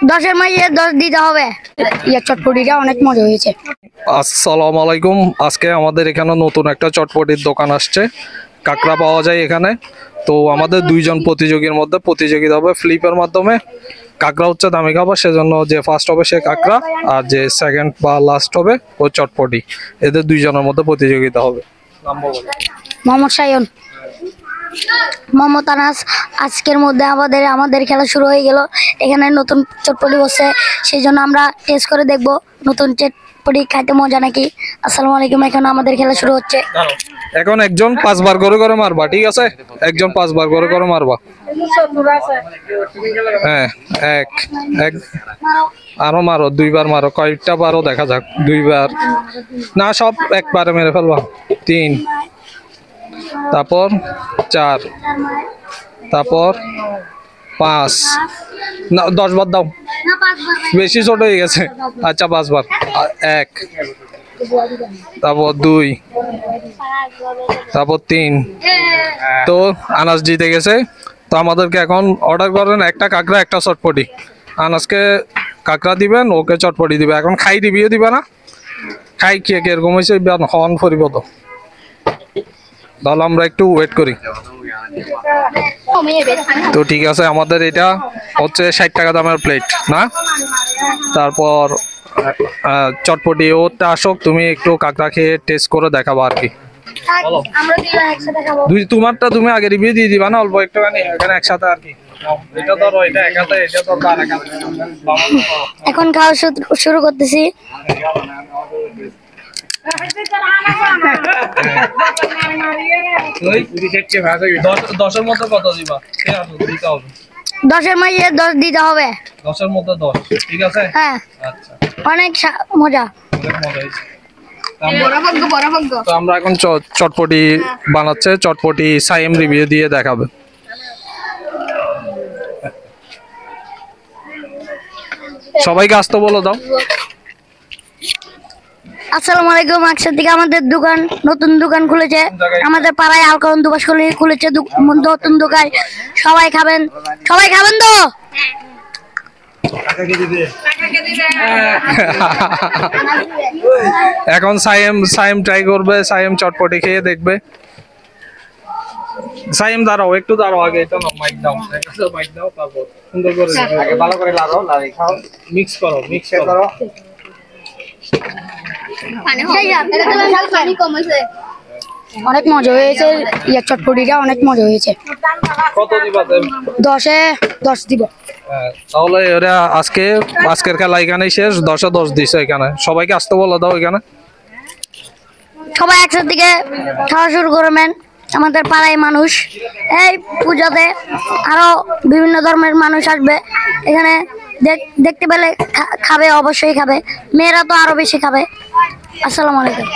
10-এর মাঝে 10 দিতে হবে। চটপটিটা অনেক মজা হয়েছে। আসসালামু আলাইকুম। আজকে আমাদের এখানে নতুন একটা চটপটির দোকান আসছে। কাঁকড়া পাওয়া যায় এখানে। তো আমাদের দুইজন প্রতিযোগীর মধ্যে প্রতিযোগিতা হবে ফ্লিপের মাধ্যমে। কাঁকড়া হচ্ছে দামি খাবার, সেজন্য যে ফার্স্ট হবে সে কাঁকড়া, আর যে সেকেন্ড বা লাস্ট হবে ও চটপটি। এদের দুইজনের মধ্যে প্রতিযোগিতা হবে। মোহাম্মদ সায়ন, মোহাম্মদ আনাস। আজকের মধ্যে আমাদের খেলা শুরু হয়ে গেল। এখানে নতুন চটপটি বসছে, সেই জন্য আমরা টেস্ট করে দেখব নতুন চটপটি খাইতে মজা নাকি। আসসালামু আলাইকুম। এখন আমাদের খেলা শুরু হচ্ছে। এখন একজন 5 বার করে মারবা, ঠিক আছে? একজন 5 বার করে মারবা। হ্যাঁ, এক আরো মারো, 2 বার মারো। কয়টা বারো দেখা যাক। 2 বার না, সব একবারে মেরে ফেলবা। 3, তারপর 4, তারপর 5, না 10 বার দাও, বেশি ছোট হয়ে গেছে। আচ্ছা 5 বার। 1, তারপর 2, তারপর 3। তো আনাস জিতে গেছে। তো আমাদেরকে এখন অর্ডার করেন একটা কাঁকড়া একটা চটপটি। আনাসকে কাঁকড়া দিবেন, ওকে চটপটি দিবে। এখন খাই রিভিউ দিবে না? খাই খেয়ে কিরকম হয়েছে হন ফরিব। তো তাহলে আমরা একটু ওয়েট করি। তো ঠিক আছে, আমাদের এটা হচ্ছে 60 টাকা দামের প্লেট না। তারপর চটপটি ওটা আসুক, তুমি একটু কাঁকড়া খেয়ে টেস্ট করে দেখাবো আর কি। তোমারটা তুমি আগে রিভিউ দিয়ে দিবা না, অল্প একটুখানি এখানে একসাথে আর কি। এটা ধরো, এটা এক হাতে, এটা ধরো আর এক হাতে। এখন খাওয়া শুরু করতেছি। দশের মধ্যে কত দিবা? 10-এর মাঝে 10 দিতে হবে। 10-এর মধ্যে 10, ঠিক আছে? হ্যাঁ, আচ্ছা, অনেক মজা। অনেক মজা হয়েছে। তো আমরা এখন চটপটি বানাচ্ছে। চটপটি সাইম রিভিউ দিয়ে দেখাবে। সবাইকে আসতে বলো দাও। আসসালামু আলাইকুম। আকসার থেকে আমাদের দোকান, নতুন দোকান খুলেছে আমাদের পাড়ায়। আলকারন দুবাস খুলেছে নতুন দোকান। সবাই খাবেন, সবাই খাবেন তো। এখন সাইম ট্রাই করবে। সাইম চটপটি খেয়ে দেখবে। সাইম দাঁড়াও, একটু দাঁড়াও আগে। এটা না, মাইক দাও, মাইক দাও। তারপর সুন্দর করে আগে ভালো করে লাড়ি খাও, মিক্স করো। অনেক মজা হয়েছে। চটপটিটা অনেক মজা হয়েছে। কত দিবা? 10-এ 10 দিব। তাহলে ওরা আজকের খেলা এখানেই শেষ। 10-এ 10 দিছে এখানে। সবাইকে আসতে বলে দাও এখানে। সবাই একসাথে থেকে খাওয়া শুরু করবেন। আমাদের পাড়ায় মানুষ এই পূজাতে আরো বিভিন্ন ধর্মের মানুষ আসবে এখানে। দেখতে পেলে খাবে, অবশ্যই খাবে। মেয়েরা তো আরো বেশি খাবে। আসসালামু আলাইকুম।